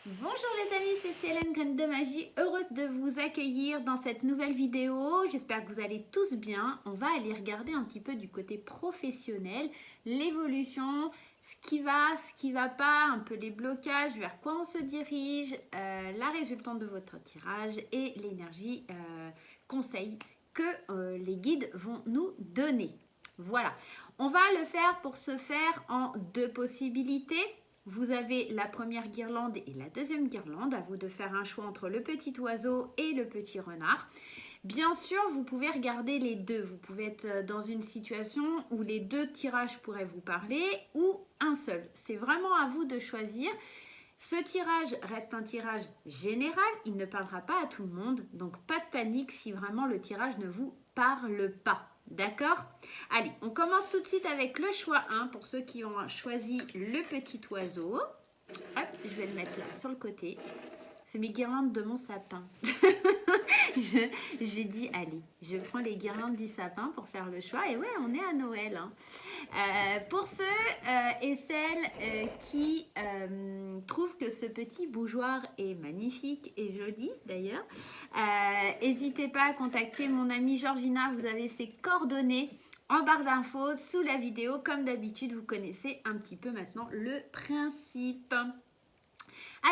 Bonjour les amis, c'est Célène Graine de Magie, heureuse de vous accueillir dans cette nouvelle vidéo. J'espère que vous allez tous bien. On va aller regarder un petit peu du côté professionnel, l'évolution, ce qui va pas, un peu les blocages, vers quoi on se dirige, la résultante de votre tirage et l'énergie conseil que les guides vont nous donner. Voilà, on va le faire pour ce faire en deux possibilités. Vous avez la première guirlande et la deuxième guirlande. À vous de faire un choix entre le petit oiseau et le petit renard. Bien sûr, vous pouvez regarder les deux. Vous pouvez être dans une situation où les deux tirages pourraient vous parler ou un seul. C'est vraiment à vous de choisir. Ce tirage reste un tirage général. Il ne parlera pas à tout le monde. Donc, pas de panique si vraiment le tirage ne vous parle pas. D'accord? Allez, on commence tout de suite avec le choix 1 pour ceux qui ont choisi le petit oiseau. Hop, je vais le mettre là sur le côté. C'est mes guirlandes de mon sapin. J'ai dit, allez, je prends les guirlandes du sapin pour faire le choix. Et ouais, on est à Noël. Hein. Pour ceux et celles qui trouvent que ce petit bougeoir est magnifique et joli d'ailleurs, n'hésitez pas à contacter mon amie Georgina. Vous avez ses coordonnées en barre d'infos sous la vidéo. Comme d'habitude, vous connaissez un petit peu maintenant le principe.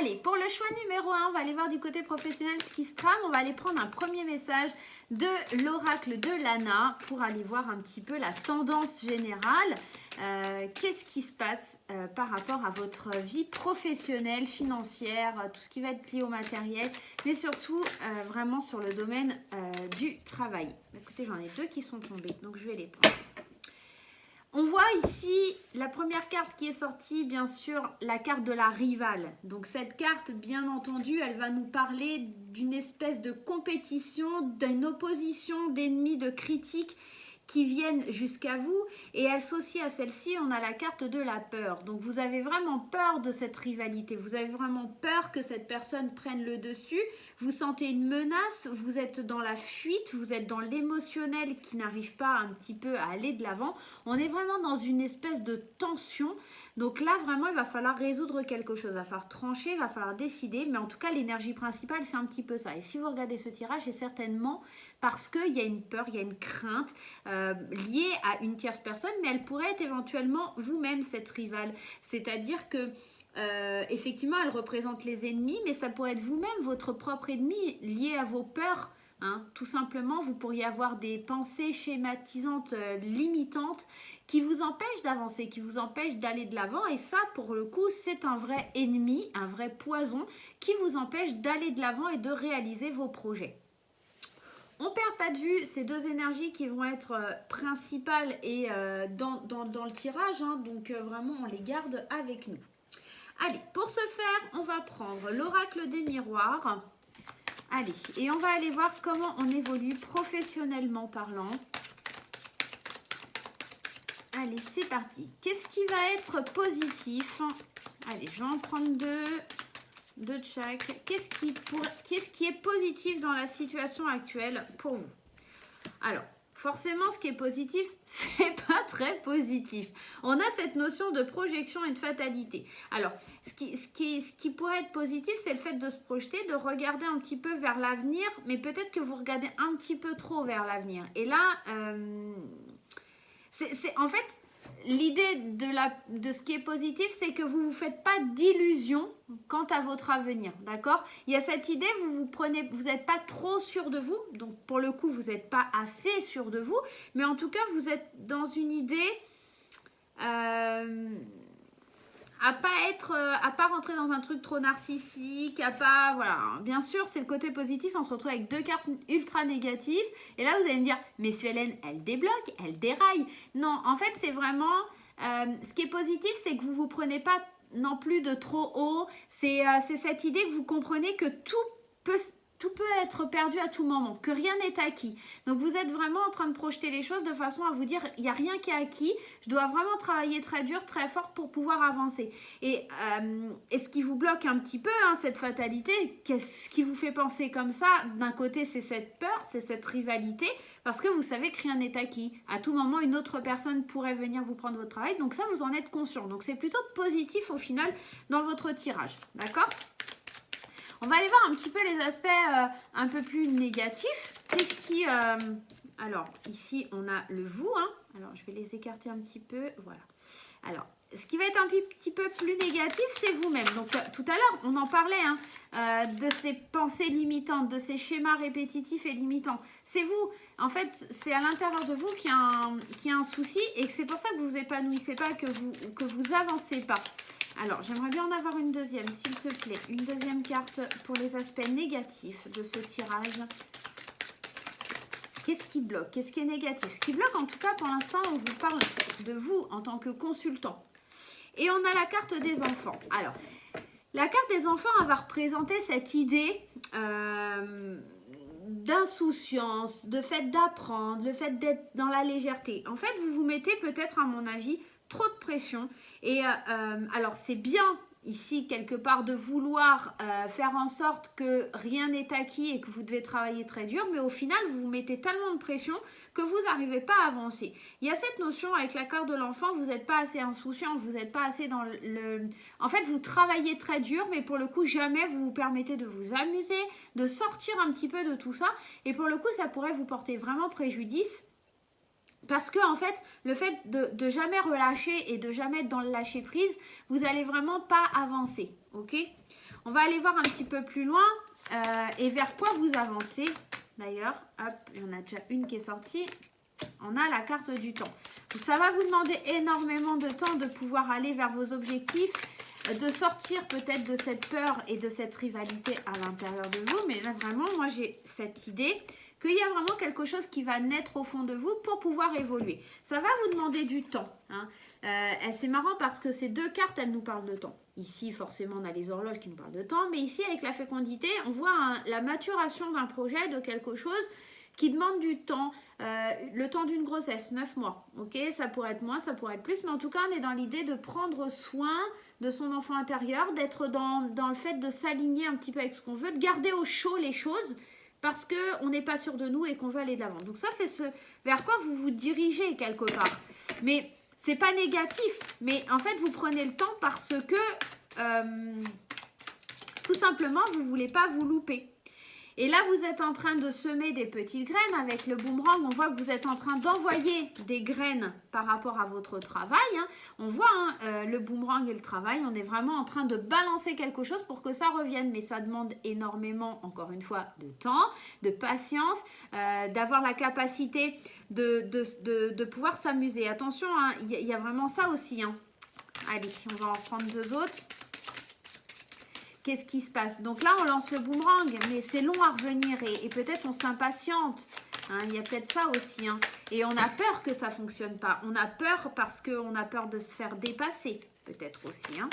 Allez, pour le choix numéro 1, on va aller voir du côté professionnel ce qui se trame. On va aller prendre un premier message de l'oracle de Lana pour aller voir un petit peu la tendance générale. Qu'est-ce qui se passe par rapport à votre vie professionnelle, financière, tout ce qui va être lié au matériel, mais surtout vraiment sur le domaine du travail. Écoutez, j'en ai deux qui sont tombés, donc je vais les prendre. On voit ici la première carte qui est sortie, bien sûr, la carte de la rivale. Donc cette carte, bien entendu, elle va nous parler d'une espèce de compétition, d'une opposition d'ennemis, de critiques qui viennent jusqu'à vous. Et associée à celle-ci, on a la carte de la peur. Donc vous avez vraiment peur de cette rivalité. Vous avez vraiment peur que cette personne prenne le dessus. Vous sentez une menace, vous êtes dans la fuite, vous êtes dans l'émotionnel qui n'arrive pas un petit peu à aller de l'avant. On est vraiment dans une espèce de tension. Donc là, vraiment, il va falloir résoudre quelque chose. Il va falloir trancher, il va falloir décider. Mais en tout cas, l'énergie principale, c'est un petit peu ça. Et si vous regardez ce tirage, c'est certainement parce qu'il y a une peur, il y a une crainte liée à une tierce personne. Mais elle pourrait être éventuellement vous-même, cette rivale. C'est-à-dire que effectivement, elle représente les ennemis, mais ça pourrait être vous-même, votre propre ennemi, lié à vos peurs. Hein. Tout simplement, vous pourriez avoir des pensées schématisantes, limitantes, qui vous empêchent d'avancer, qui vous empêchent d'aller de l'avant. Et ça, pour le coup, c'est un vrai ennemi, un vrai poison, qui vous empêche d'aller de l'avant et de réaliser vos projets. On ne perd pas de vue ces deux énergies qui vont être principales et dans le tirage. Hein. Donc, vraiment, on les garde avec nous. Allez, pour ce faire, on va prendre l'oracle des miroirs. Allez, et on va aller voir comment on évolue professionnellement parlant. Allez, c'est parti. Qu'est-ce qui va être positif? Allez, je vais en prendre deux de chaque. Qu'est-ce qui est positif dans la situation actuelle pour vous? Alors, forcément, ce qui est positif, c'est pas très positif. On a cette notion de projection et de fatalité. Alors, ce qui pourrait être positif, c'est le fait de se projeter, de regarder un petit peu vers l'avenir, mais peut-être que vous regardez un petit peu trop vers l'avenir. Et là, en fait, l'idée de ce qui est positif, c'est que vous ne vous faites pas d'illusions quant à votre avenir, d'accord? Il y a cette idée, vous n'êtes pas trop sûr de vous, donc pour le coup, vous n'êtes pas assez sûr de vous, mais en tout cas, vous êtes dans une idée à pas rentrer dans un truc trop narcissique, voilà. Bien sûr, c'est le côté positif, on se retrouve avec deux cartes ultra négatives, et là, vous allez me dire, mais Suelen, elle débloque, elle déraille. Non, en fait, c'est vraiment, ce qui est positif, c'est que vous ne vous prenez pas non plus de trop haut, c'est cette idée que vous comprenez que tout peut être perdu à tout moment, que rien n'est acquis. Donc vous êtes vraiment en train de projeter les choses de façon à vous dire, il n'y a rien qui est acquis, je dois vraiment travailler très dur, très fort pour pouvoir avancer. Et ce qui vous bloque un petit peu, hein, cette fatalité, qu'est-ce qui vous fait penser comme ça? D'un côté, c'est cette peur, c'est cette rivalité, parce que vous savez que rien n'est acquis. À tout moment, une autre personne pourrait venir vous prendre votre travail, donc ça, vous en êtes conscient. Donc c'est plutôt positif au final dans votre tirage, d'accord? On va aller voir un petit peu les aspects un peu plus négatifs. Qu'est-ce qui... alors, ici, on a le vous. Hein. Alors, je vais les écarter un petit peu. Voilà. Alors, ce qui va être un petit peu plus négatif, c'est vous-même. Donc, tout à l'heure, on en parlait de ces pensées limitantes, de ces schémas répétitifs et limitants. C'est vous. En fait, c'est à l'intérieur de vous qu'il y a un souci et que c'est pour ça que vous vous épanouissez pas, que vous avancez pas. Alors, j'aimerais bien en avoir une deuxième, s'il te plaît. Une deuxième carte pour les aspects négatifs de ce tirage. Qu'est-ce qui bloque? Qu'est-ce qui est négatif? Ce qui bloque, en tout cas, pour l'instant, on vous parle de vous en tant que consultant. Et on a la carte des enfants. Alors, la carte des enfants, elle va représenter cette idée d'insouciance, de fait d'apprendre, le fait d'être dans la légèreté. En fait, vous vous mettez peut-être, à mon avis, trop de pression. Et alors, c'est bien ici, quelque part, de vouloir faire en sorte que rien n'est acquis et que vous devez travailler très dur, mais au final, vous vous mettez tellement de pression que vous n'arrivez pas à avancer. Il y a cette notion avec la carte de l'enfant, vous n'êtes pas assez insouciant, vous n'êtes pas assez dans le... En fait, vous travaillez très dur, mais pour le coup, jamais vous vous permettez de vous amuser, de sortir un petit peu de tout ça, et pour le coup, ça pourrait vous porter vraiment préjudice. Parce que en fait, le fait de jamais relâcher et de jamais être dans le lâcher prise, vous n'allez vraiment pas avancer, ok? On va aller voir un petit peu plus loin et vers quoi vous avancez. D'ailleurs, hop, il y en a déjà une qui est sortie. On a la carte du temps. Ça va vous demander énormément de temps de pouvoir aller vers vos objectifs, de sortir peut-être de cette peur et de cette rivalité à l'intérieur de vous. Mais là, vraiment, moi, j'ai cette idée qu'il y a vraiment quelque chose qui va naître au fond de vous pour pouvoir évoluer. Ça va vous demander du temps. Hein. C'est marrant parce que ces deux cartes, elles nous parlent de temps. Ici, forcément, on a les horloges qui nous parlent de temps. Mais ici, avec la fécondité, on voit la maturation d'un projet, de quelque chose qui demande du temps. Le temps d'une grossesse, 9 mois. Ok, ça pourrait être moins, ça pourrait être plus. Mais en tout cas, on est dans l'idée de prendre soin de son enfant intérieur, d'être dans le fait de s'aligner un petit peu avec ce qu'on veut, de garder au chaud les choses, parce qu'on n'est pas sûr de nous et qu'on veut aller de l'avant. Donc ça, c'est ce vers quoi vous vous dirigez quelque part. Mais c'est pas négatif. Mais en fait, vous prenez le temps parce que, tout simplement, vous ne voulez pas vous louper. Et là, vous êtes en train de semer des petites graines avec le boomerang. On voit que vous êtes en train d'envoyer des graines par rapport à votre travail. Hein. On voit le boomerang et le travail. On est vraiment en train de balancer quelque chose pour que ça revienne. Mais ça demande énormément, encore une fois, de temps, de patience, d'avoir la capacité de pouvoir s'amuser. Attention, hein, y a vraiment ça aussi. Hein. Allez, on va en prendre deux autres. Qu'est-ce qui se passe? Donc là, on lance le boomerang, mais c'est long à revenir et peut-être on s'impatiente. Hein, il y a peut-être ça aussi. Hein. Et on a peur que ça ne fonctionne pas. On a peur parce qu'on a peur de se faire dépasser. Peut-être aussi. Hein.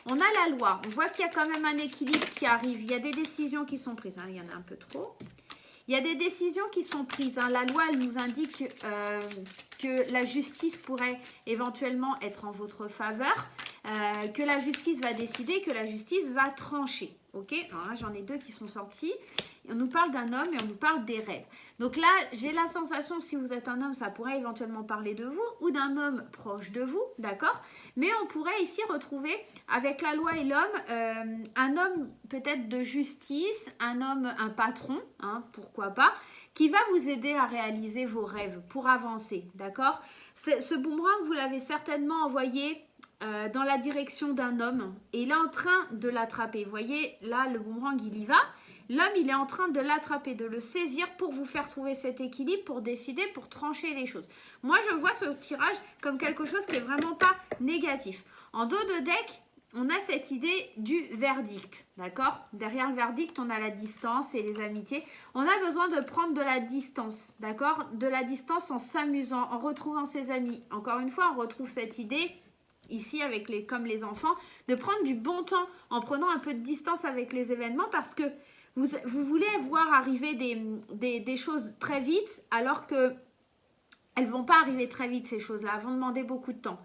On a la loi. On voit qu'il y a quand même un équilibre qui arrive. Il y a des décisions qui sont prises. Hein. Il y en a un peu trop. Il y a des décisions qui sont prises. Hein. La loi, elle nous indique que la justice pourrait éventuellement être en votre faveur, que la justice va décider, que la justice va trancher. Ok, alors là, j'en ai deux qui sont sortis. On nous parle d'un homme et on nous parle des rêves. Donc là, j'ai la sensation, si vous êtes un homme, ça pourrait éventuellement parler de vous ou d'un homme proche de vous, d'accord? Mais on pourrait ici retrouver, avec la loi et l'homme, un homme peut-être de justice, un homme, un patron, hein, pourquoi pas, qui va vous aider à réaliser vos rêves pour avancer, d'accord? Ce boomerang, vous l'avez certainement envoyé dans la direction d'un homme et il est en train de l'attraper. Vous voyez, là, le boomerang, il y va. L'homme, il est en train de l'attraper, de le saisir pour vous faire trouver cet équilibre, pour décider, pour trancher les choses. Moi, je vois ce tirage comme quelque chose qui n'est vraiment pas négatif. En dos de deck, on a cette idée du verdict, d'accord? Derrière le verdict, on a la distance et les amitiés. On a besoin de prendre de la distance, d'accord? De la distance en s'amusant, en retrouvant ses amis. Encore une fois, on retrouve cette idée ici avec comme les enfants, de prendre du bon temps en prenant un peu de distance avec les événements parce que vous voulez voir arriver des choses très vite alors que elles ne vont pas arriver très vite, ces choses-là. Elles vont demander beaucoup de temps.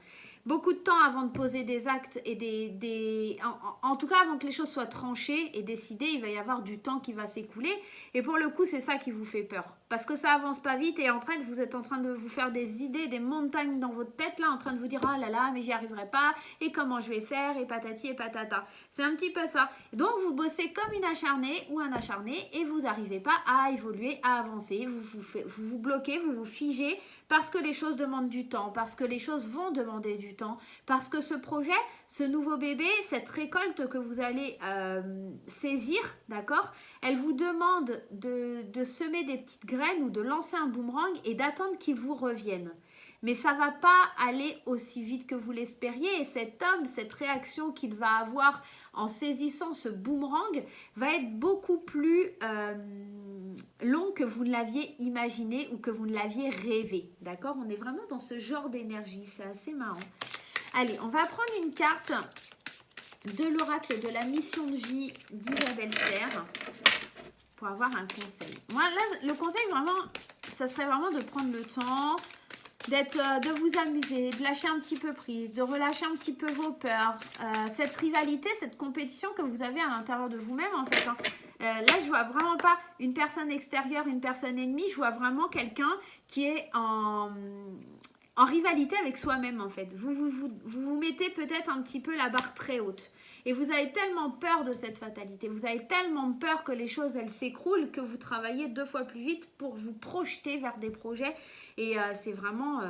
beaucoup de temps avant de poser des actes et en tout cas avant que les choses soient tranchées et décidées, il va y avoir du temps qui va s'écouler. Et pour le coup, c'est ça qui vous fait peur. Parce que ça avance pas vite et vous êtes en train de vous faire des idées, des montagnes dans votre tête, là, en train de vous dire, oh là là, mais j'y arriverai pas, et comment je vais faire, et patati et patata. C'est un petit peu ça. Donc, vous bossez comme une acharnée ou un acharné et vous n'arrivez pas à évoluer, à avancer. Vous bloquez, vous vous figez parce que les choses demandent du temps, parce que les choses vont demander du temps, parce que ce projet, ce nouveau bébé, cette récolte que vous allez saisir, d'accord, elle vous demande de semer des petites graines ou de lancer un boomerang et d'attendre qu'il vous revienne. Mais ça ne va pas aller aussi vite que vous l'espériez et cet homme, cette réaction qu'il va avoir en saisissant ce boomerang va être beaucoup plus long que vous ne l'aviez imaginé ou que vous ne l'aviez rêvé. D'accord? On est vraiment dans ce genre d'énergie, c'est assez marrant. Allez, on va prendre une carte de l'oracle de la mission de vie d'Isabelle Serre pour avoir un conseil. Moi, là, le conseil, vraiment, ça serait vraiment de prendre le temps de vous amuser, de lâcher un petit peu prise, de relâcher un petit peu vos peurs, cette rivalité, cette compétition que vous avez à l'intérieur de vous-même en fait. Hein. Là, je vois vraiment pas une personne extérieure, une personne ennemie, je vois vraiment quelqu'un qui est en rivalité avec soi-même en fait. Vous mettez peut-être un petit peu la barre très haute. Et vous avez tellement peur de cette fatalité, vous avez tellement peur que les choses elles s'écroulent que vous travaillez 2 fois plus vite pour vous projeter vers des projets. Et c'est vraiment...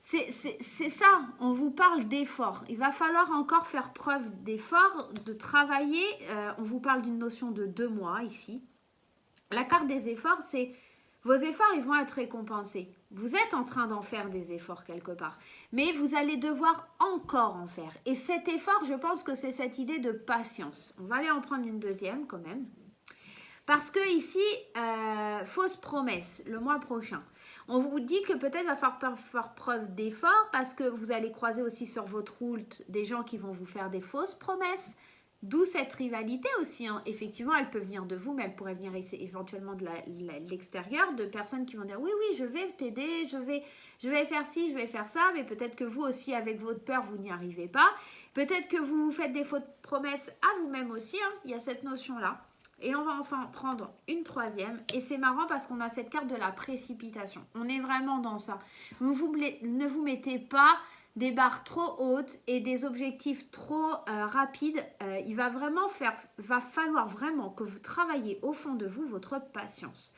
c'est ça, on vous parle d'effort. Il va falloir encore faire preuve d'effort, de travailler. On vous parle d'une notion de 2 mois ici. La carte des efforts, c'est... Vos efforts, ils vont être récompensés. Vous êtes en train d'en faire des efforts quelque part. Mais vous allez devoir encore en faire. Et cet effort, je pense que c'est cette idée de patience. On va aller en prendre une deuxième quand même. Parce que ici, fausse promesse, le mois prochain. On vous dit que peut-être va falloir faire preuve d'effort parce que vous allez croiser aussi sur votre route des gens qui vont vous faire des fausses promesses. D'où cette rivalité aussi. Hein. Effectivement, elle peut venir de vous, mais elle pourrait venir éventuellement de l'extérieur, de personnes qui vont dire oui, oui, je vais t'aider, je vais faire ci, je vais faire ça, mais peut-être que vous aussi, avec votre peur, vous n'y arrivez pas. Peut-être que vous faites des fausses promesses à vous-même aussi. Hein. Il y a cette notion-là. Et on va enfin prendre une troisième. Et c'est marrant parce qu'on a cette carte de la précipitation. On est vraiment dans ça. Ne vous mettez pas des barres trop hautes et des objectifs trop rapides. Il va falloir vraiment que vous travailliez au fond de vous votre patience.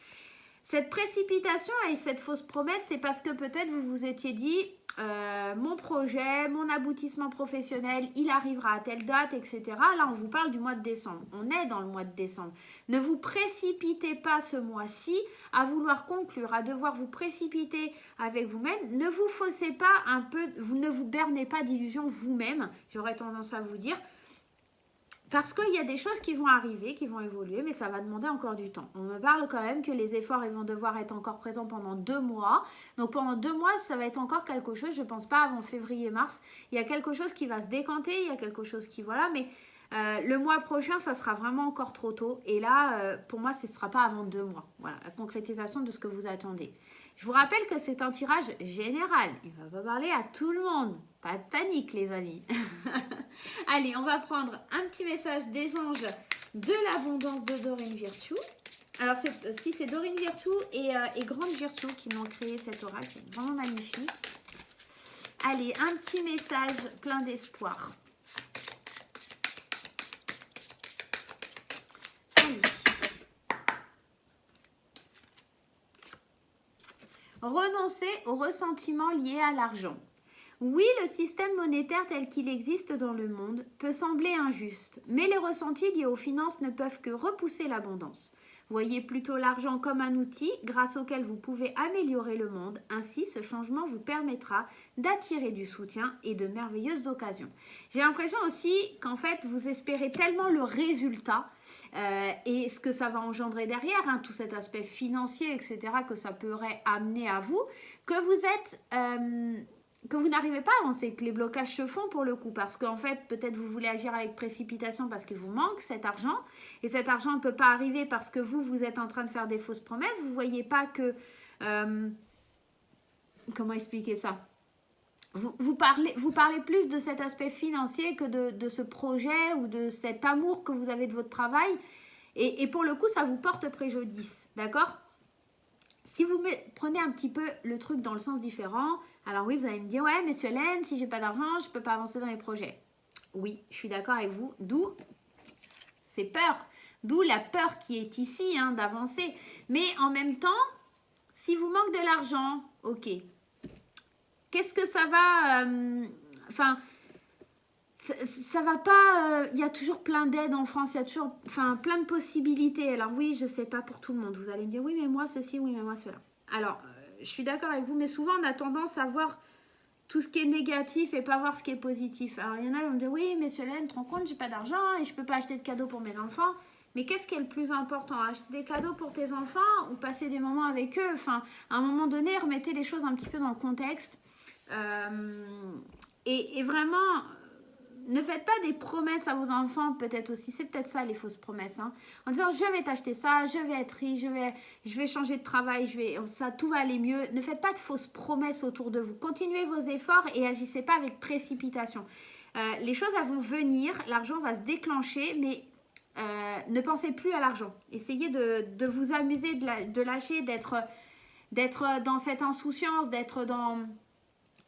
Cette précipitation et cette fausse promesse, c'est parce que peut-être vous vous étiez dit mon projet, mon aboutissement professionnel, il arrivera à telle date, etc. Là, on vous parle du mois de décembre. On est dans le mois de décembre. Ne vous précipitez pas ce mois-ci à vouloir conclure, à devoir vous précipiter avec vous-même. Ne vous faussez pas un peu, vous ne vous bernez pas d'illusions vous-même, j'aurais tendance à vous dire. Parce qu'il y a des choses qui vont arriver, qui vont évoluer, mais ça va demander encore du temps. On me parle quand même que les efforts ils vont devoir être encore présents pendant 2 mois. Donc pendant 2 mois, ça va être encore quelque chose, je ne pense pas avant février-mars. Il y a quelque chose qui va se décanter, il y a quelque chose qui... Voilà, mais le mois prochain, ça sera vraiment encore trop tôt. Et là, pour moi, ce ne sera pas avant 2 mois. Voilà, la concrétisation de ce que vous attendez. Je vous rappelle que c'est un tirage général. Il ne va pas parler à tout le monde. Pas de panique, les amis. Allez, on va prendre un petit message des anges de l'abondance de Dorine Virtue. Alors, si c'est Dorine Virtue et Grande Virtue qui m'ont créé cet oracle, c'est vraiment magnifique. Allez, un petit message plein d'espoir. Allez. Renoncer aux ressentiments liés à l'argent. Oui, le système monétaire tel qu'il existe dans le monde peut sembler injuste, mais les ressentis liés aux finances ne peuvent que repousser l'abondance. Voyez plutôt l'argent comme un outil grâce auquel vous pouvez améliorer le monde. Ainsi, ce changement vous permettra d'attirer du soutien et de merveilleuses occasions. J'ai l'impression aussi qu'en fait, vous espérez tellement le résultat et ce que ça va engendrer derrière, hein, tout cet aspect financier, etc., que ça pourrait amener à vous, que vous êtes... que vous n'arrivez pas à avancer, que les blocages se font pour le coup, parce qu'en fait, peut-être vous voulez agir avec précipitation parce qu'il vous manque cet argent, et cet argent ne peut pas arriver parce que vous êtes en train de faire des fausses promesses, vous ne voyez pas que comment expliquer ça? Vous parlez plus de cet aspect financier que de ce projet ou de cet amour que vous avez de votre travail. Et pour le coup, ça vous porte préjudice, d'accord? Si vous prenez un petit peu le truc dans le sens différent, alors oui, vous allez me dire, ouais, mais Hélène, si j'ai pas d'argent, je peux pas avancer dans les projets. Oui, je suis d'accord avec vous. D'où ces peurs. D'où la peur qui est ici, hein, d'avancer. Mais en même temps, si vous manque de l'argent, ok. Qu'est-ce que ça va... Enfin, ça va pas... Il y a toujours plein d'aides en France, il y a toujours plein de possibilités. Alors oui, je sais pas pour tout le monde. Vous allez me dire, oui, mais moi ceci, oui, mais moi cela. Alors, je suis d'accord avec vous, mais souvent on a tendance à voir tout ce qui est négatif et pas voir ce qui est positif. Alors, il y en a qui vont me dire, oui, mais Hélène, tu te rends compte, j'ai pas d'argent et je peux pas acheter de cadeaux pour mes enfants. Mais qu'est-ce qui est le plus important? Acheter des cadeaux pour tes enfants ou passer des moments avec eux? Enfin, à un moment donné, remettez les choses un petit peu dans le contexte. Et vraiment, ne faites pas des promesses à vos enfants, peut-être aussi. C'est peut-être ça, les fausses promesses. Hein, en disant, je vais t'acheter ça, je vais être riche, je vais changer de travail, ça, tout va aller mieux. Ne faites pas de fausses promesses autour de vous. Continuez vos efforts et agissez pas avec précipitation. Les choses elles vont venir, l'argent va se déclencher, mais ne pensez plus à l'argent. Essayez de vous amuser, de lâcher, d'être dans cette insouciance, d'être dans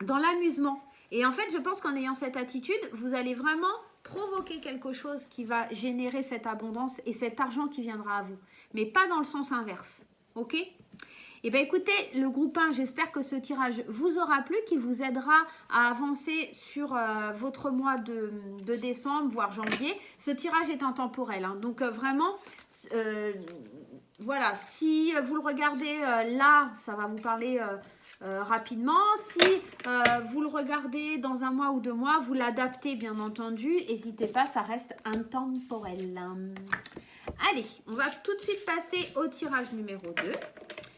l'amusement. Et en fait, je pense qu'en ayant cette attitude, vous allez vraiment provoquer quelque chose qui va générer cette abondance et cet argent qui viendra à vous. Mais pas dans le sens inverse. Ok ? Eh bien écoutez, le groupe 1, j'espère que ce tirage vous aura plu, qu'il vous aidera à avancer sur votre mois de décembre, voire janvier. Ce tirage est intemporel, hein, donc vraiment, voilà, si vous le regardez là, ça va vous parler rapidement. Si vous le regardez dans un mois ou 2 mois, vous l'adaptez bien entendu. N'hésitez pas, ça reste intemporel. Allez, on va tout de suite passer au tirage numéro 2.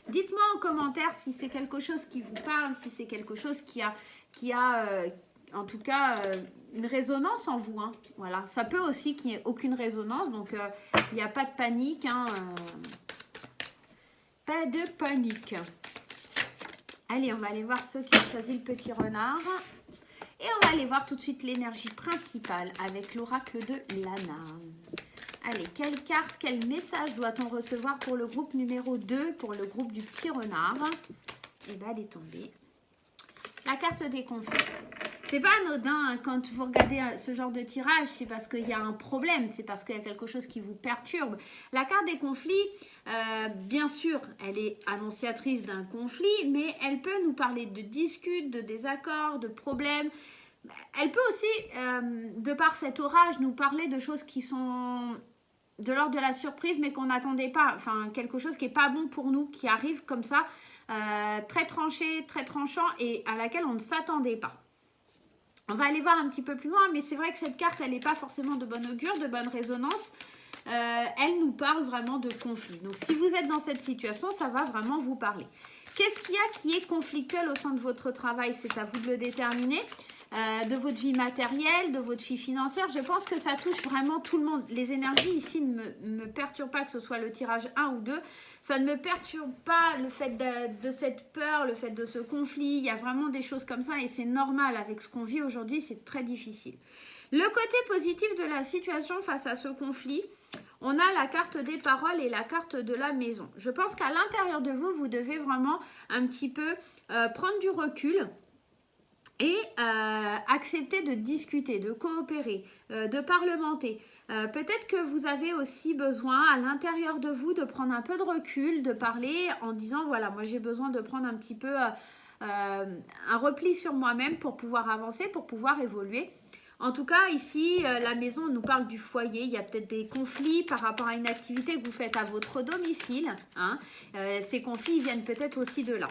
Dites-moi en commentaire si c'est quelque chose qui vous parle, si c'est quelque chose qui a en tout cas une résonance en vous. Hein. Voilà. Ça peut aussi qu'il n'y ait aucune résonance, donc il n'y a pas de panique. Hein, pas de panique. Allez, on va aller voir ceux qui ont choisi le petit renard. Et on va aller voir tout de suite l'énergie principale avec l'oracle de Lana. Allez, quelle carte, quel message doit-on recevoir pour le groupe numéro 2, pour le groupe du petit renard? Et bien, elle est tombée. La carte des conflits. C'est pas anodin hein, quand vous regardez ce genre de tirage, c'est parce qu'il y a un problème, c'est parce qu'il y a quelque chose qui vous perturbe. La carte des conflits, bien sûr, elle est annonciatrice d'un conflit, mais elle peut nous parler de disputes, de désaccords, de problèmes. Elle peut aussi, de par cet orage, nous parler de choses qui sont de l'ordre de la surprise, mais qu'on n'attendait pas. Enfin, quelque chose qui n'est pas bon pour nous, qui arrive comme ça, très tranché, très tranchant, et à laquelle on ne s'attendait pas. On va aller voir un petit peu plus loin, mais c'est vrai que cette carte, elle n'est pas forcément de bon augure, de bonne résonance. Elle nous parle vraiment de conflit. Donc, si vous êtes dans cette situation, ça va vraiment vous parler. Qu'est-ce qu'il y a qui est conflictuel au sein de votre travail? C'est à vous de le déterminer. De votre vie matérielle, de votre vie financière. Je pense que ça touche vraiment tout le monde. Les énergies ici ne me perturbent pas, que ce soit le tirage 1 ou 2. Ça ne me perturbe pas le fait de cette peur, le fait de ce conflit. Il y a vraiment des choses comme ça et c'est normal avec ce qu'on vit aujourd'hui, c'est très difficile. Le côté positif de la situation face à ce conflit, on a la carte des paroles et la carte de la maison. Je pense qu'à l'intérieur de vous, vous devez vraiment un petit peu prendre du recul et accepter de discuter, de coopérer, de parlementer. Peut-être que vous avez aussi besoin à l'intérieur de vous de prendre un peu de recul, de parler en disant voilà, moi j'ai besoin de prendre un petit peu un repli sur moi-même pour pouvoir avancer, pour pouvoir évoluer. En tout cas, ici, la maison nous parle du foyer. Il y a peut-être des conflits par rapport à une activité que vous faites à votre domicile. Hein. Ces conflits ils viennent peut-être aussi de là.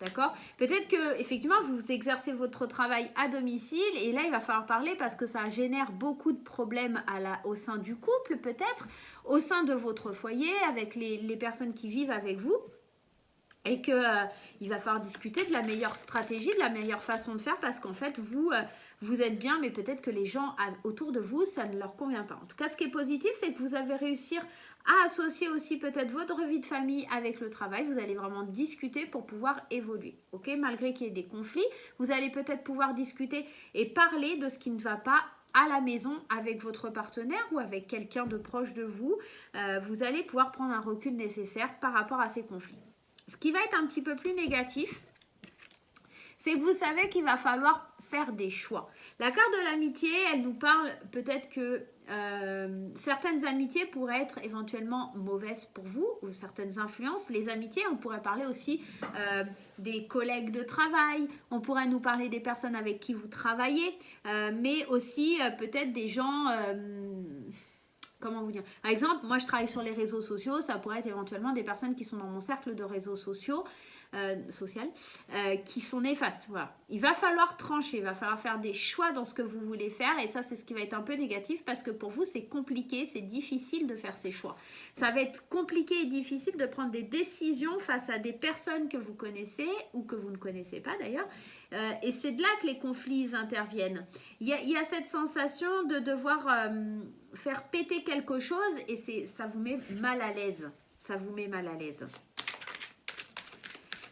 D'accord? Peut-être que effectivement vous exercez votre travail à domicile et là, il va falloir parler parce que ça génère beaucoup de problèmes au sein du couple, peut-être, au sein de votre foyer, avec les personnes qui vivent avec vous. et que il va falloir discuter de la meilleure stratégie, de la meilleure façon de faire parce qu'en fait, vous êtes bien, mais peut-être que les gens autour de vous, ça ne leur convient pas. En tout cas, ce qui est positif, c'est que vous avez réussi à associer aussi peut-être votre vie de famille avec le travail. Vous allez vraiment discuter pour pouvoir évoluer. Ok, malgré qu'il y ait des conflits, vous allez peut-être pouvoir discuter et parler de ce qui ne va pas à la maison avec votre partenaire ou avec quelqu'un de proche de vous. Vous allez pouvoir prendre un recul nécessaire par rapport à ces conflits. Ce qui va être un petit peu plus négatif, c'est que vous savez qu'il va falloir faire des choix. La carte de l'amitié, elle nous parle peut-être que certaines amitiés pourraient être éventuellement mauvaises pour vous ou certaines influences. Les amitiés, on pourrait parler aussi des collègues de travail, on pourrait nous parler des personnes avec qui vous travaillez, mais aussi peut-être des gens... comment vous dire? Par exemple, moi je travaille sur les réseaux sociaux, ça pourrait être éventuellement des personnes qui sont dans mon cercle de réseaux sociaux, qui sont néfastes. Voilà. Il va falloir trancher, il va falloir faire des choix dans ce que vous voulez faire et ça c'est ce qui va être un peu négatif parce que pour vous c'est compliqué, c'est difficile de faire ces choix. Ça va être compliqué et difficile de prendre des décisions face à des personnes que vous connaissez ou que vous ne connaissez pas d'ailleurs. Et c'est de là que les conflits interviennent. Il y a cette sensation de devoir faire péter quelque chose et ça vous met mal à l'aise. Ça vous met mal à l'aise.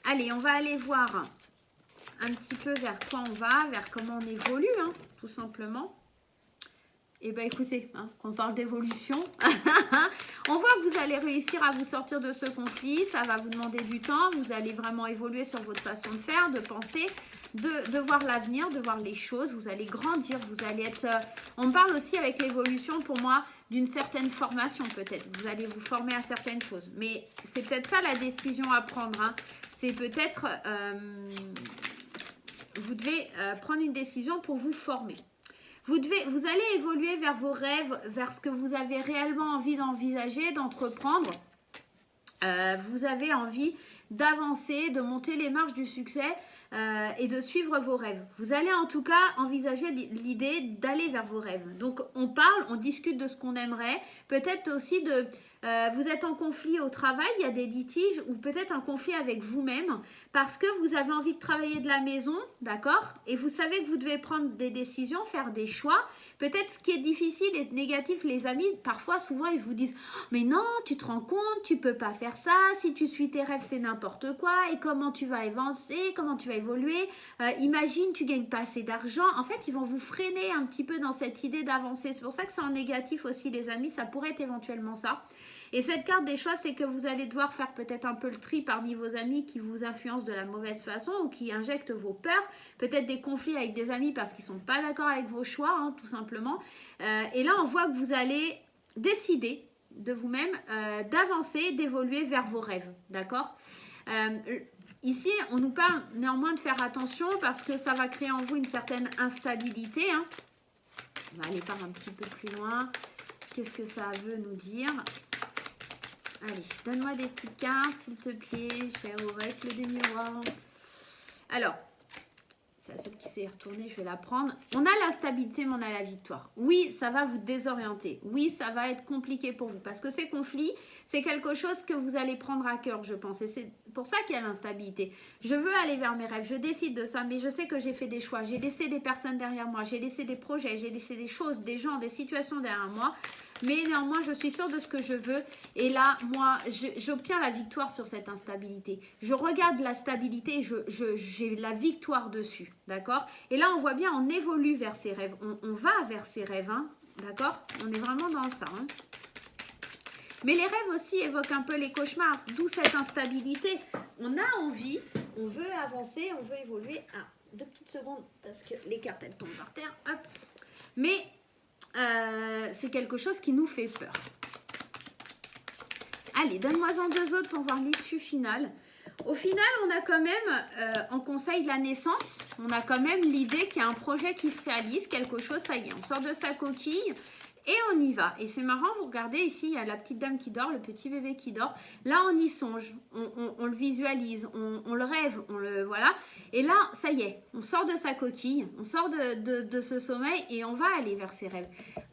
Allez, on va aller voir un petit peu vers quoi on va, vers comment on évolue, hein, tout simplement. Et bien écoutez, hein, quand on parle d'évolution, on voit que vous allez réussir à vous sortir de ce conflit, ça va vous demander du temps, vous allez vraiment évoluer sur votre façon de faire, de penser, de voir l'avenir, de voir les choses, vous allez grandir, vous allez être... on parle aussi avec l'évolution pour moi d'une certaine formation peut-être, vous allez vous former à certaines choses, mais c'est peut-être ça la décision à prendre, hein. C'est peut-être... vous devez prendre une décision pour vous former. Vous allez évoluer vers vos rêves, vers ce que vous avez réellement envie d'envisager, d'entreprendre. Vous avez envie d'avancer, de monter les marches du succès et de suivre vos rêves. Vous allez en tout cas envisager l'idée d'aller vers vos rêves. Donc on parle, on discute de ce qu'on aimerait. Peut-être aussi vous êtes en conflit au travail, il y a des litiges ou peut-être un conflit avec vous-même parce que vous avez envie de travailler de la maison, d'accord? Et vous savez que vous devez prendre des décisions, faire des choix. Peut-être ce qui est difficile et négatif, les amis, parfois, souvent, ils vous disent « Mais non, tu te rends compte, tu peux pas faire ça, si tu suis tes rêves, c'est n'importe quoi, et comment tu vas avancer, comment tu vas évoluer, imagine, tu gagnes pas assez d'argent. » En fait, ils vont vous freiner un petit peu dans cette idée d'avancer. C'est pour ça que c'est en négatif aussi, les amis, ça pourrait être éventuellement ça. Et cette carte des choix, c'est que vous allez devoir faire peut-être un peu le tri parmi vos amis qui vous influencent de la mauvaise façon ou qui injectent vos peurs, peut-être des conflits avec des amis parce qu'ils ne sont pas d'accord avec vos choix, hein, tout simplement. Et là, on voit que vous allez décider de vous-même d'avancer, d'évoluer vers vos rêves, d'accord? Ici, on nous parle néanmoins de faire attention parce que ça va créer en vous une certaine instabilité, hein. On va aller par un petit peu plus loin. Qu'est-ce que ça veut nous dire? Allez, donne-moi des petites cartes, s'il te plaît, cher oracle des miroirs. Alors, c'est la seule qui s'est retournée, je vais la prendre. On a la stabilité, mais on a la victoire. Oui, ça va vous désorienter. Oui, ça va être compliqué pour vous. Parce que ces conflits, c'est quelque chose que vous allez prendre à cœur, je pense. Et c'est pour ça qu'il y a l'instabilité. Je veux aller vers mes rêves, je décide de ça, mais je sais que j'ai fait des choix. J'ai laissé des personnes derrière moi, j'ai laissé des projets, j'ai laissé des choses, des gens, des situations derrière moi. Mais néanmoins, je suis sûre de ce que je veux. Et là, moi, j'obtiens la victoire sur cette instabilité. Je regarde la stabilité et j'ai la victoire dessus. D'accord? Et là, on voit bien, on évolue vers ses rêves. On va vers ses rêves. Hein, d'accord? On est vraiment dans ça. Hein. Mais les rêves aussi évoquent un peu les cauchemars. D'où cette instabilité. On a envie, on veut avancer, on veut évoluer. Ah, 2 petites secondes parce que les cartes, elles tombent par terre. Hop. Mais... c'est quelque chose qui nous fait peur. Allez, donne-moi-en 2 autres pour voir l'issue finale. Au final, on a quand même, en conseil de la naissance, on a quand même l'idée qu'il y a un projet qui se réalise, quelque chose, ça y est, on sort de sa coquille et on y va. Et c'est marrant, vous regardez ici, il y a la petite dame qui dort, le petit bébé qui dort. Là, on y songe, on le visualise, on le rêve, voilà. Et là, ça y est, on sort de sa coquille, on sort de ce sommeil et on va aller vers ses rêves.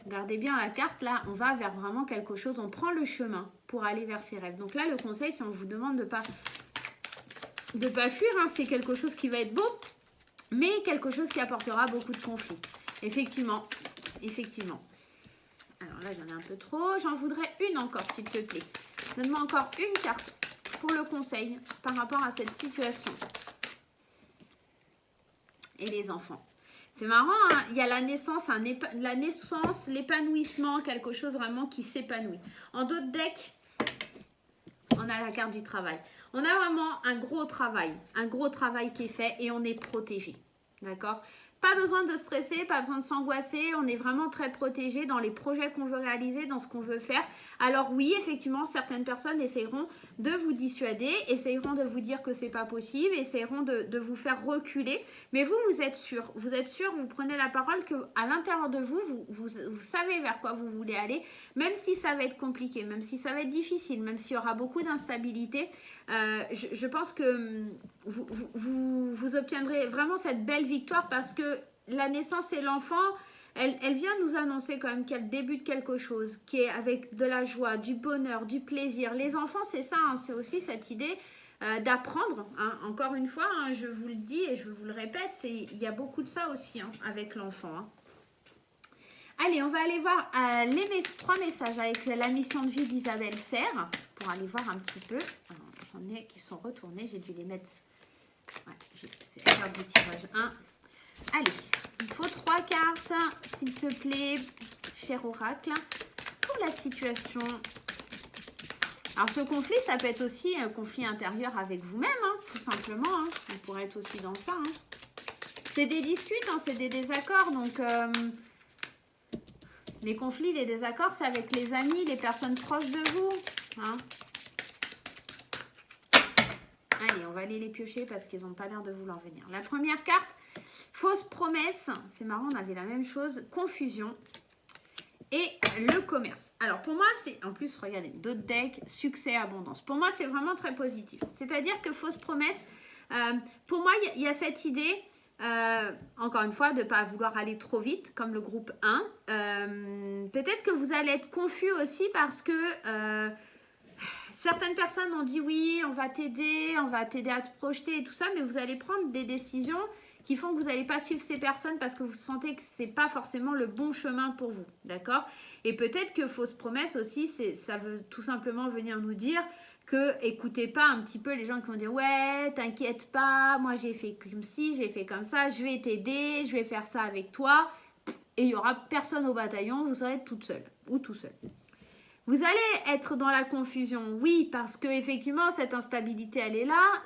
Regardez bien la carte, là, on va vers vraiment quelque chose, on prend le chemin pour aller vers ses rêves. Donc là, le conseil, si on vous demande de ne pas de pas fuir, hein, c'est quelque chose qui va être beau, mais quelque chose qui apportera beaucoup de conflits. Effectivement, effectivement. Alors là, j'en ai un peu trop. J'en voudrais une encore, s'il te plaît. Donne-moi encore une carte pour le conseil par rapport à cette situation. Et les enfants. C'est marrant, hein, il y a la naissance, l'épanouissement, quelque chose vraiment qui s'épanouit. En d'autres decks, on a la carte du travail. On a vraiment un gros travail qui est fait et on est protégé. D'accord ? Pas besoin de stresser, pas besoin de s'angoisser. On est vraiment très protégé dans les projets qu'on veut réaliser, dans ce qu'on veut faire. Alors oui, effectivement, certaines personnes essayeront de vous dissuader, essayeront de vous dire que c'est pas possible, essayeront de vous faire reculer. Mais vous, vous êtes sûr. Vous êtes sûr, vous prenez la parole qu'à l'intérieur de vous, vous savez vers quoi vous voulez aller. Même si ça va être compliqué, même si ça va être difficile, même s'il y aura beaucoup d'instabilité. Je pense que vous obtiendrez vraiment cette belle victoire parce que la naissance et l'enfant, elle vient nous annoncer quand même qu'elle débute quelque chose qui est avec de la joie, du bonheur, du plaisir. Les enfants, c'est ça, hein, c'est aussi cette idée d'apprendre. Hein. Encore une fois, hein, je vous le dis et je vous le répète, il y a beaucoup de ça aussi hein, avec l'enfant. Hein. Allez, on va aller voir les 3 messages avec la mission de vie d'Isabelle Serre pour aller voir un petit peu. Alors, j'en ai qui sont retournés, j'ai dû les mettre. Ouais, c'est la carte du tirage 1. Allez, il faut 3 cartes, s'il te plaît, cher oracle, pour la situation. Alors, ce conflit, ça peut être aussi un conflit intérieur avec vous-même, hein, tout simplement. Hein. On pourrait être aussi dans ça. Hein. C'est des disputes, hein, c'est des désaccords, donc... les conflits, les désaccords, c'est avec les amis, les personnes proches de vous. Hein. Allez, on va aller les piocher parce qu'ils n'ont pas l'air de vouloir venir. La première carte, fausse promesse. C'est marrant, on avait la même chose. Confusion. Et le commerce. Alors, pour moi, c'est... En plus, regardez, d'autres decks, succès, abondance. Pour moi, c'est vraiment très positif. C'est-à-dire que fausse promesse, pour moi, il y a cette idée... encore une fois, de ne pas vouloir aller trop vite, comme le groupe 1. Peut-être que vous allez être confus aussi parce que certaines personnes ont dit oui, on va t'aider à te projeter et tout ça, mais vous allez prendre des décisions qui font que vous n'allez pas suivre ces personnes parce que vous sentez que ce n'est pas forcément le bon chemin pour vous, d'accord? Et peut-être que fausse promesse aussi, ça veut tout simplement venir nous dire que écoutez pas un petit peu les gens qui vont dire ouais t'inquiète pas, moi j'ai fait comme ci, j'ai fait comme ça, je vais t'aider, je vais faire ça avec toi et il y aura personne au bataillon, vous serez toute seule ou tout seul. Vous allez être dans la confusion, oui, parce que effectivement cette instabilité elle est là,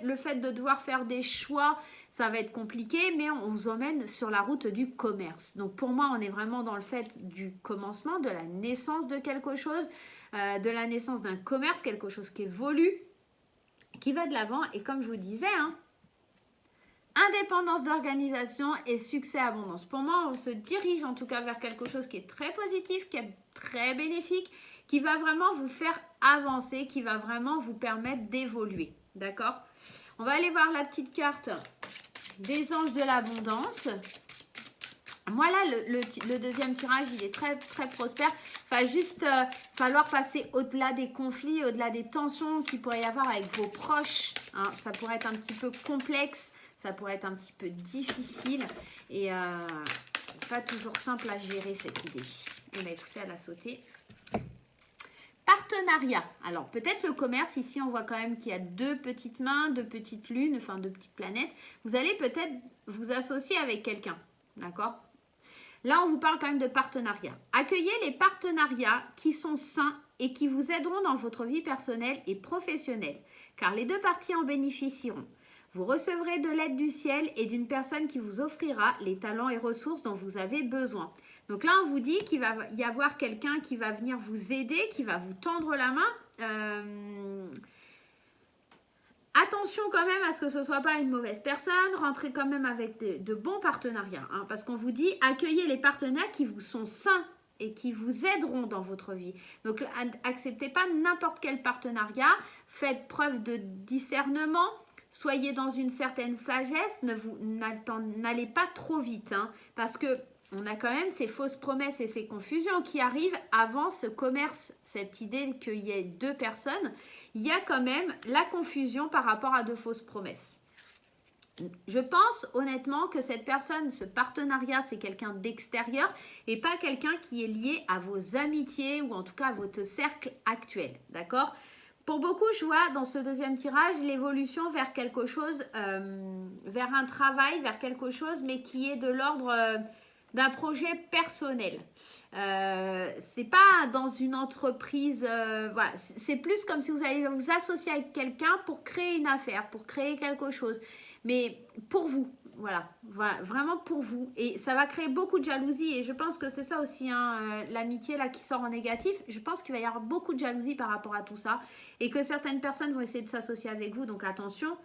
le fait de devoir faire des choix, ça va être compliqué, mais on vous emmène sur la route du commerce. Donc pour moi on est vraiment dans le fait du commencement, de la naissance de quelque chose, de la naissance d'un commerce, quelque chose qui évolue, qui va de l'avant. Et comme je vous disais, hein, indépendance d'organisation et succès abondance. Pour moi, on se dirige en tout cas vers quelque chose qui est très positif, qui est très bénéfique, qui va vraiment vous faire avancer, qui va vraiment vous permettre d'évoluer. D'accord? On va aller voir la petite carte des anges de l'abondance. Moi là, le deuxième tirage, il est très très prospère. Il va juste falloir passer au-delà des conflits, au-delà des tensions qu'il pourrait y avoir avec vos proches. Hein. Ça pourrait être un petit peu complexe, ça pourrait être un petit peu difficile. Et c'est pas toujours simple à gérer cette idée. Et bien écoutez, elle a sauté. Partenariat. Alors peut-être le commerce, ici on voit quand même qu'il y a 2 petites mains, 2 petites lunes, enfin 2 petites planètes. Vous allez peut-être vous associer avec quelqu'un. D'accord ? Là, on vous parle quand même de partenariat. Accueillez les partenariats qui sont sains et qui vous aideront dans votre vie personnelle et professionnelle, car les 2 parties en bénéficieront. Vous recevrez de l'aide du ciel et d'une personne qui vous offrira les talents et ressources dont vous avez besoin. Donc là, on vous dit qu'il va y avoir quelqu'un qui va venir vous aider, qui va vous tendre la main. Attention quand même à ce que ce ne soit pas une mauvaise personne, rentrez quand même avec de bons partenariats, hein, parce qu'on vous dit accueillez les partenaires qui vous sont sains et qui vous aideront dans votre vie. Donc acceptez pas n'importe quel partenariat, faites preuve de discernement, soyez dans une certaine sagesse, n'allez pas trop vite, hein, parce que on a quand même ces fausses promesses et ces confusions qui arrivent avant ce commerce, cette idée qu'il y ait 2 personnes il y a quand même la confusion par rapport à de fausses promesses. Je pense honnêtement que cette personne, ce partenariat, c'est quelqu'un d'extérieur et pas quelqu'un qui est lié à vos amitiés ou en tout cas à votre cercle actuel, d'accord? Pour beaucoup, je vois dans ce deuxième tirage l'évolution vers quelque chose, vers un travail, vers quelque chose, mais qui est de l'ordre d'un projet personnel. C'est pas dans une entreprise, voilà, c'est plus comme si vous allez vous associer avec quelqu'un pour créer une affaire, pour créer quelque chose, mais pour vous. Voilà, vraiment pour vous. Et ça va créer beaucoup de jalousie. Et je pense que c'est ça aussi, hein, l'amitié là qui sort en négatif. Je pense qu'il va y avoir beaucoup de jalousie par rapport à tout ça. Et que certaines personnes vont essayer de s'associer avec vous. Donc attention,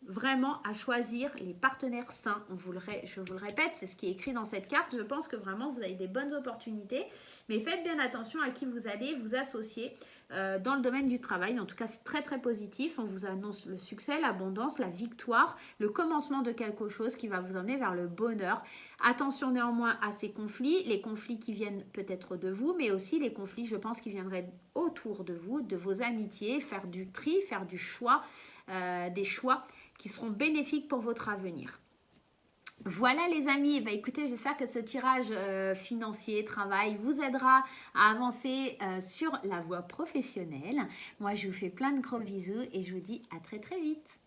vraiment à choisir les partenaires sains. Je vous le répète, c'est ce qui est écrit dans cette carte. Je pense que vraiment vous avez des bonnes opportunités, mais faites bien attention à qui vous allez vous associer dans le domaine du travail. En tout cas, c'est très très positif. On vous annonce le succès, l'abondance, la victoire, le commencement de quelque chose qui va vous emmener vers le bonheur. Attention néanmoins à ces conflits, les conflits qui viennent peut-être de vous, mais aussi les conflits, je pense, qui viendraient autour de vous, de vos amitiés, faire du tri, faire du choix, des choix qui seront bénéfiques pour votre avenir. Voilà les amis, bah, écoutez, j'espère que ce tirage financier, travail vous aidera à avancer sur la voie professionnelle. Moi, je vous fais plein de gros bisous et je vous dis à très très vite.